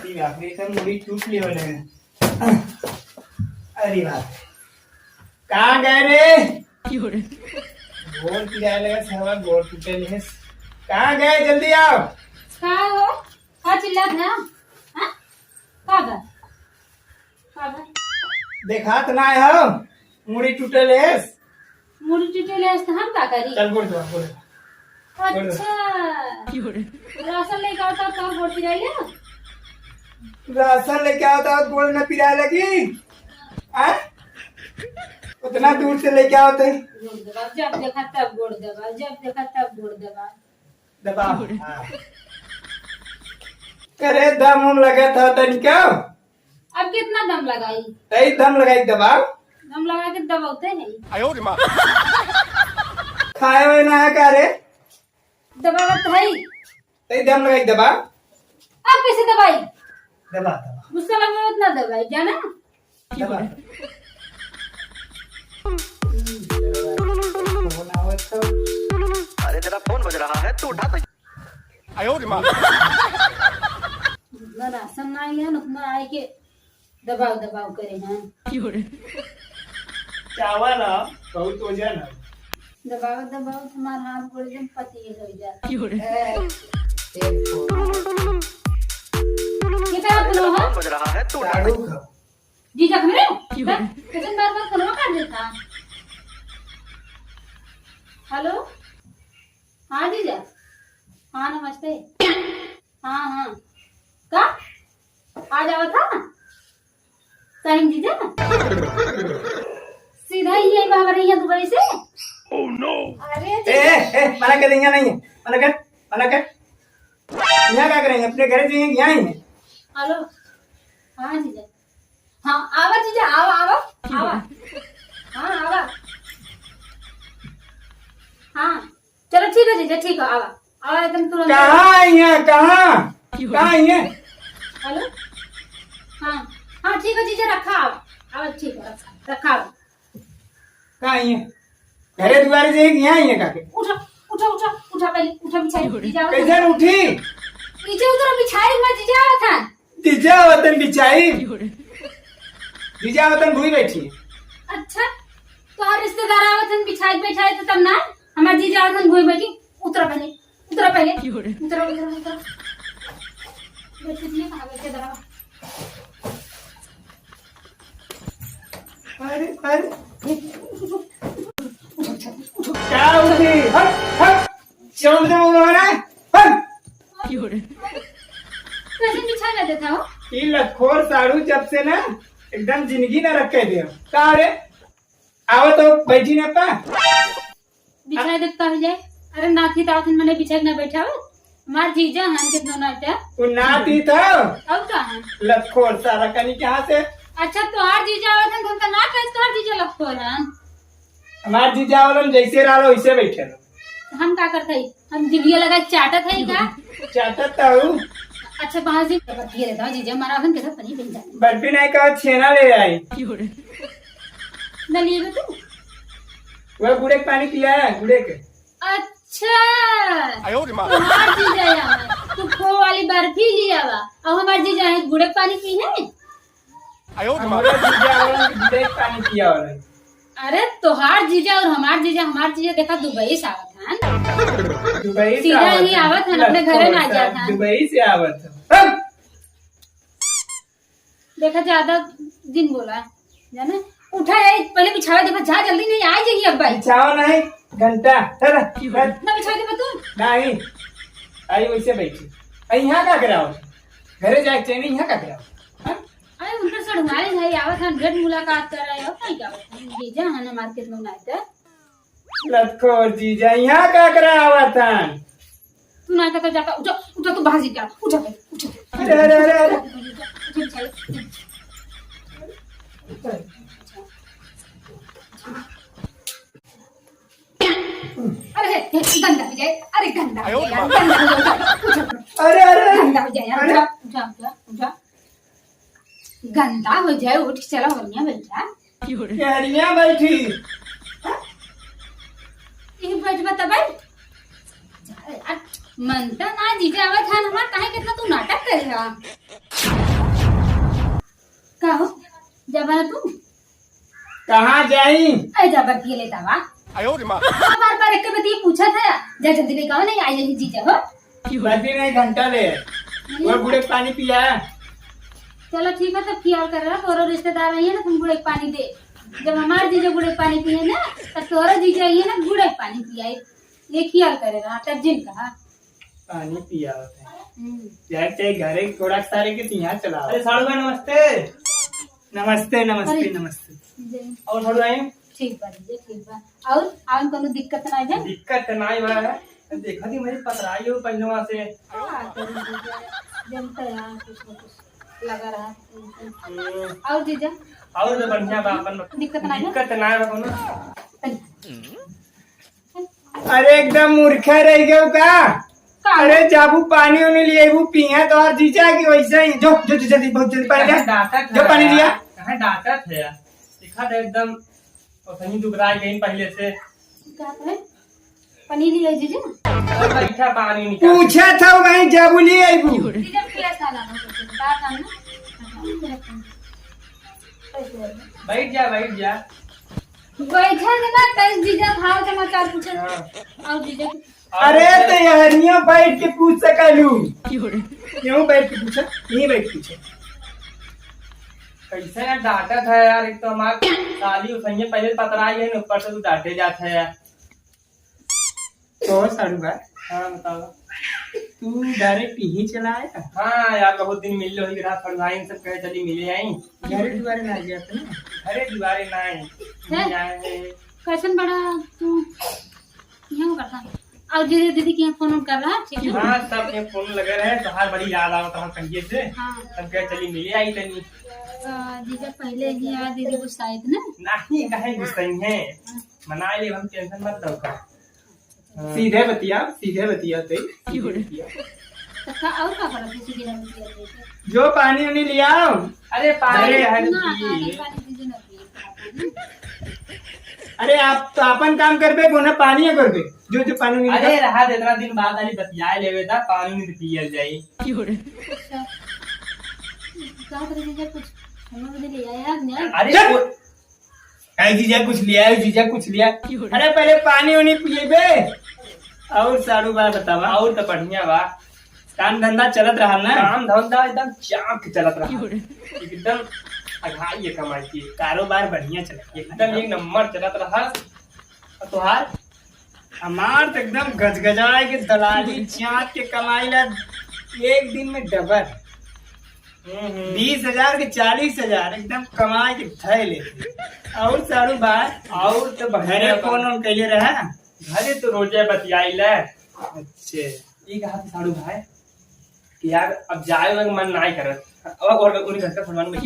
अरे बाप रे एकदम मुड़ी टूट ली वाले में। अरे बाप कहाँ गए रे? गोल किराया लगा साला गोल टूटे नहीं। कहाँ गए जल्दी आओ। कहाँ हो? कहाँ चिल्लात है? हाँ? कहाँ गए? कहाँ गए? देखा तो ना हो मुड़ी टूटे ले। मुड़ी टूटे ले तो हम क्या करी? चल बोल दो बोल। अच्छा राशन लेके आओ तब कहाँ वोट गिराइए? राशन लेके आओ तो गोल न पिराए लगी। उतना दूर से लेके आओ तो वोट दबा जब देखा तब वोट दबा जब देखा तब वोट दबा दबाओ। करे दम हम लगा था तनिका। अब कितना दम लगाई? तई दम लगाई दबाओ। दम लगा के दबाते हैं खाए हुए ना है का रे? दबावत है तई दम लगाई दबाओ। अब कैसे दबाई? दबा दबा गुस्सा लगे उतना दबाई जाना दबा। फोन आवत तो अरे तेरा फोन बज रहा है तू उठा तो उतना राशन ना आएगा ना उतना आए के दबाव दबाव करे हैं चावल बहुत वजन है। दबाव दबाव तुम्हारा हाथ गोड़ एकदम पति हो जाता ये क्या तुम हो? फोन बज रहा है तू उठा दारू खाओ। जी जख मेरे कैसे बार बार कलवा काट देता। हेलो हाँ जीजा हाँ नमस्ते हाँ हाँ का आ जाओ था टाइम जीजा सीधा ही यही बाबा रही है दुबई से। ओह नो अरे मना कर देंगे नहीं है मना कर यहाँ क्या करेंगे अपने घर जाएंगे यहाँ ही है। हेलो हाँ जीजा हाँ आवा जीजा आवा आवा आवा हाँ आवा हाँ चलो ठीक है जीजा ठीक है आवा आवा एकदम तुरंत। कहाँ आई है कहाँ आई है? हेलो हाँ हाँ ठीक है जीजा रखा आवा आवा ठीक है रखा आवा। कहाँ आई है? घरे दुआरे जाएंगे यहाँ ही है काके। उठा उठा उठा उठा पहले उठा बिछाई जीजा कैसे उठी? नीचे उधर बिछाई मैं जीजा आवा था। जीजा वतन बिछाई जीजा वतन भूई बैठी है। अच्छा तो हर रिश्तेदार आवत हन बिछाई बैठाई तो तब ना हमार जीजा आवत हन भूई बैठी उतरा पहले उतरा उतरा बैठे दिए कहाँ बैठे दरा अरे क्या उठी? हट चौंक दे वो रहा है। हट कैसे बिछा ना देता हो? ये लखोर साड़ू जब से ना एकदम जिंदगी ना रखे दे। कहा रे आओ तो बैठी ना पा बिछाई देता हो जाए। अरे नाथी तावत मैंने बिछाई ना बैठा हो हमार जीजा हन कितना नाटा वो नाती था अब कहाँ लखोर सारा कनी कहाँ से? अच्छा तो हर जीजा आवत हन हम तो ना कैसे तो हर जीजा लगतो हन हमार जीजा वालों जैसे रहो वैसे बैठे रहो। हम क्या करते हम जिलिया लगा चाटत है का चाहता हूँ अच्छा वहां से ये रहता है जीजा हमारा हन कैसा पनी बन जाए बर्फी नहीं कहा छेना ले आई ना लिए तू वह गुड़े के पानी पिया है गुड़े के। अच्छा हमार जीजा यहाँ तू खो वाली बर्फी लिया वा और हमार जीजा है गुड़े पानी पी है। हमारा जीजा वालों गुड़े के पानी पिया वाला। अरे तोहार जीजा और हमार जीजा देखा दुबई से आवत हन दुबई से सीधा ही आवत हन अपने घरे ना जात हन दुबई से आवत हन। देखा ज्यादा दिन बोला जाना उठा है पहले बिछावा देखा जा जल्दी नहीं आ जाएगी अब भाई बिछाओ नहीं घंटा चल ना बिछा दे तू नहीं आई वैसे बैठी आई यहाँ क्या कराओ घरे जाके चाहिए यहाँ क्या कराओ? अरे उनका सर हमारे भाई आवत हन भेंट मुलाकात कर रहे हो नहीं क्या जीजा हन मार्केट में नाते लखोर जीजा यहाँ क्या करावा था? तू ना कहता जाता उठा उठा तू बाहर जा उठा पहले उठा अरे अरे गंदा हो जाए अरे गंदा हो जाए गंदा हो जाए अरे गंदा हो जाए उठा उठा उठा उठा गंदा हो जाए उठ चलो बढ़िया बैठा कैरिया बैठी ये बैठ बता भाई मन तो ना जीजा आवत हन हमार काहे कितना तू नाटक करेगा। का हो जब ना तू कहाँ जाई? ऐ जा बर्फी लेता वा बार बार एक बात ये पूछा था जा जल्दी लेके आओ नहीं आई जीजा हो बर्फी नहीं घंटा ले वो बूढ़े को पानी पिया। चलो ठीक है तो ख्याल कर रहा तोरो रिश्तेदार आई है ना तुम गुड़े के पानी दे जब हमारे जीजा गुड़े के पानी पिए ना तो तोरा जीजा आई है ना गुड़े के पानी पिया ये ख्याल करे रहा तब जिन कहा पानी पिया यार ते घरे थोड़ा सारे के यहाँ चला। अरे साड़ू भाई नमस्ते। नमस्ते नमस्ते अरे। नमस्ते। और साड़ू भाई ठीक बा जीजा ठीक बा और आवन कोनो दिक्कत ना है दिक्कत नहीं बा है। देखा थी मेरी पतराई हो पहलवा से। जनता यहाँ कुछ न कुछ लगा रहा और जीजा और तो बढ़िया बा अपन दिक्कत नहीं है दिक्कत नहीं बा कोनो। अरे एकदम मूर्खा रह गयो का? अरे जाबू पानी उन्हें लिए वो पिया तो और जीजा की वैसा ही जो जो जो जल्दी बहुत जल्दी पानी लिया जो पानी लिया कहाँ डाटा थे यार दिखा था एकदम और सही दुबराई गई पहले से। क्या है पनीर लिया जीजा और बैठा पानी निकाल पूछा था वही जाबू लिए आई वो जीजा प्लेस ना लाना बात आना बैठ जा बैठा ना कल जीजा भाव समाचार पूछे और जीजा अरे तो यहरिया बैठ के पूछ सकलू क्यों बैठ के पूछा नहीं बैठ के पूछा कैसे यार डाटा था यार एक तो हमारे साली उसने पहले पतराई है ऊपर से तू डांटे जाता है यार। तो सारू भाई हाँ बताओ। तू डायरेक्ट यही चला आया? हाँ यार बहुत दिन मिल लो साड़ू भाई सब कहे चली मिले आई घरे दुआरे ना गया था ना? अरे दीवारे नहीं कैसन बड़ा तू यहाँ करता और दीदी की फोन कर रहा ठीक है हाँ सब ये फोन लगे रहे तो हार बड़ी याद आवत हम कहिए से हाँ सब कहे चली मिले आई तनी जीजा पहले ही आया दीदी को शायद ना नहीं कहे गुस्सा है मना ले हम टेंशन मत दो का सीधे बतिया ते तो का और का करा किसी दिन में दिया थे जो पानी उन्हें लिया अरे पानी है ना पानी दीजिए ना पिए अरे आप तो अपन काम करबे को ना पानी करबे जो जो पानी नहीं अरे रहा इतना दिन बाद अली बतियाए लेवे था पानी नहीं पियल जाई क्या करे जीजा कुछ हम मुझे ले आया यार अरे चल। वो- आई जीजा कुछ लिया अरे पहले पानी उन्हें पिएबे और सारू बार बतावा और तो बढ़िया बा काम धंधा चलत रहा ना? काम धंधा एकदम चाप के चलत रहा एकदम अघाई ये कमाई की कारोबार बढ़िया चलत एकदम एक नंबर चलत रहा और तुहार हमार तो एकदम गजगजाए के दलाली चाट के कमाई ला एक दिन में डबल 20,000 के 40,000 एकदम कमाए के धय लेते। और सारू बार और तो घरे बढ़िया फोन बा। उन कैले रहा? घरे तो रोजे बतियाई ले अच्छे ये कहा था साड़ू भाई कि यार अब जाए में मन नहीं करत और उन्हीं घर का फरमान में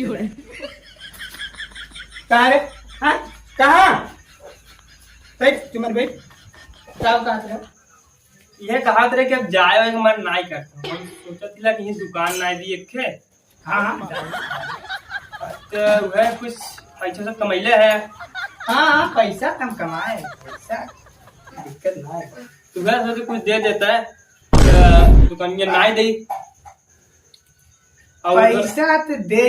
कहाँ रे? हाँ कहाँ? बैठ तुम्हारे बैठ क्या कहा था? ये कहा था कि अब जाए में मन नहीं करता हम सोचा था कि दुकान नहीं दी एक थे हाँ तो वह कुछ पैसा सब कमैले है हाँ पैसा कम कमाए पैसा दिक्कत ना है। तो वह सोचे कुछ दे देता है तो दुकान ये नहीं दी और पैसा तो दे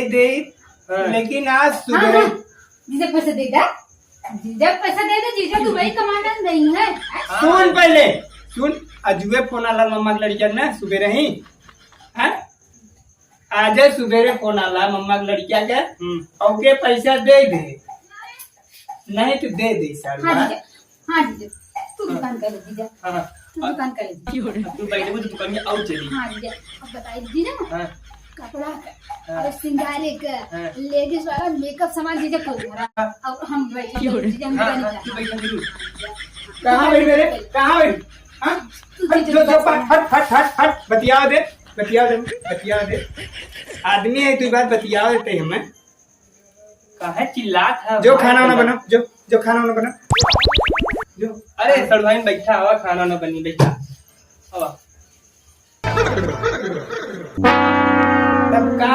हाँ। लेकिन आज हाँ सुबह हाँ जीजा पैसा देगा जीजा पैसा दे दे जीजा दुबई कमाना नहीं है सुन पहले सुन अजुए फोन आला मम्मा के लड़किया ना सुबह रही आज सुबेरे फोन आला मम्मा के लड़किया के ओके पैसा दे नहीं तो दे सारू हाँ बार। जीजा हाँ जीजा तू दुकान कर ले जीजा हाँ तू दुकान कर ले तू पहले वो दुकान में और चली हाँ जीजा अब बताइए जीजा हाँ कपड़ा का और सिंगारे का हाँ। लेडीज वाला मेकअप सामान जीजा खोल रहा और हम बैठे जीजा हम हाँ दुकान हाँ तू कर बैठा जरूर कहाँ बैठ मेरे कहाँ बैठ हाँ? हट जो जो हट बतियाओ दे आदमी है तू बात बतियाओ देते हमें कहा चिल्लात है जो खाना वाना बना जो खाना वाना बना जो अरे सड़वाई में बैठा हुआ खाना ना बनी बैठा हवा तब का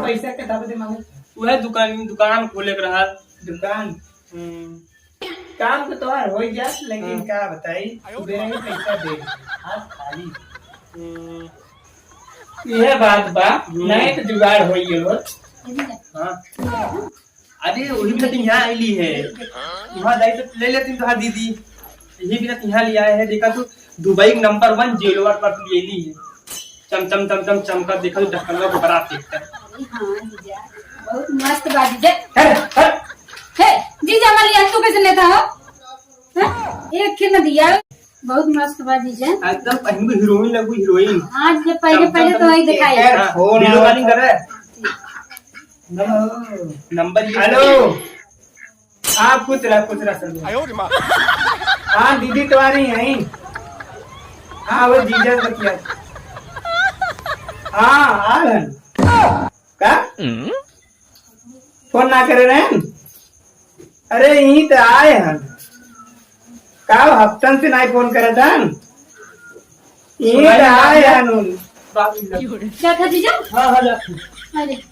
पैसा के दावे दे मांगे वह दुकान खोले के रहा दुकान काम तो तोहार हो गया लेकिन क्या बताई सुबह ही पैसा दे हाथ खाली यह बात बा नहीं तो जुगाड़ हो जीजा हाँ अरे वही भी तो यहाँ आईली है वहाँ जाई तो ले लेती तो दीदी यही भी तो यहाँ ले आए है देखा तू दुबई नंबर 1 जेलवर पर ले ली है चम चम चम चम चमका देखा तो ढक्कन को बरात देखता हाँ जीजा बहुत मस्त बा जीजा है हे जीजा वाली तू कैसे लेता हो हाँ? एक खिन दिया बहुत मस्त बा जीजा एकदम पहले हीरोइन लगू हीरोइन हाँ जब पहले तो वही दिखाई फोन वीडियो कॉलिंग कर रहा है नंबर हेलो हाँ कुछ रहा सर हाँ दीदी तुम्हारी यही हाँ वो जीजा बतिया हाँ आ गए का फोन ना करे रहे हैं? अरे यही तो आए हैं का हफ्तन से नहीं फोन करे था यही तो आए हैं क्या था जीजा हाँ हाँ अरे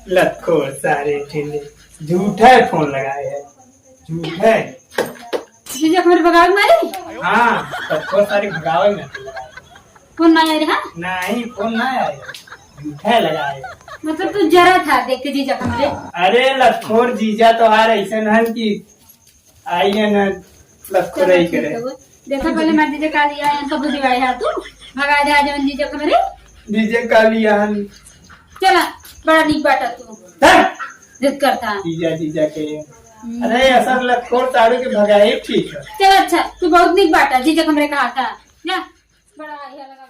लखो सारे ठेले झूठा फोन लगाए है झूठा जीजा हमारे बगाव मारे हाँ सबको सारे भगावे में फोन ना यार हाँ नहीं फोन ना आए झूठा लगाए मतलब तू जरा था देख के जीजा हमारे अरे लखोर जीजा तो आ रही से नहन की आई है न लखोर ही करे देखो पहले मैं जीजा का लिया है कब दिवाई है तू भगा दे आज जीजा हमारे जीजे का लिया हन चला बड़ा नीक बाटा तू हैं? जिद करता जीजा के अरे ऐसा लखोर साड़ू के भगाए ठीक है चल अच्छा तू बहुत नीक बाटा जीजा हमारे कहा था जा बड़ा ये लगा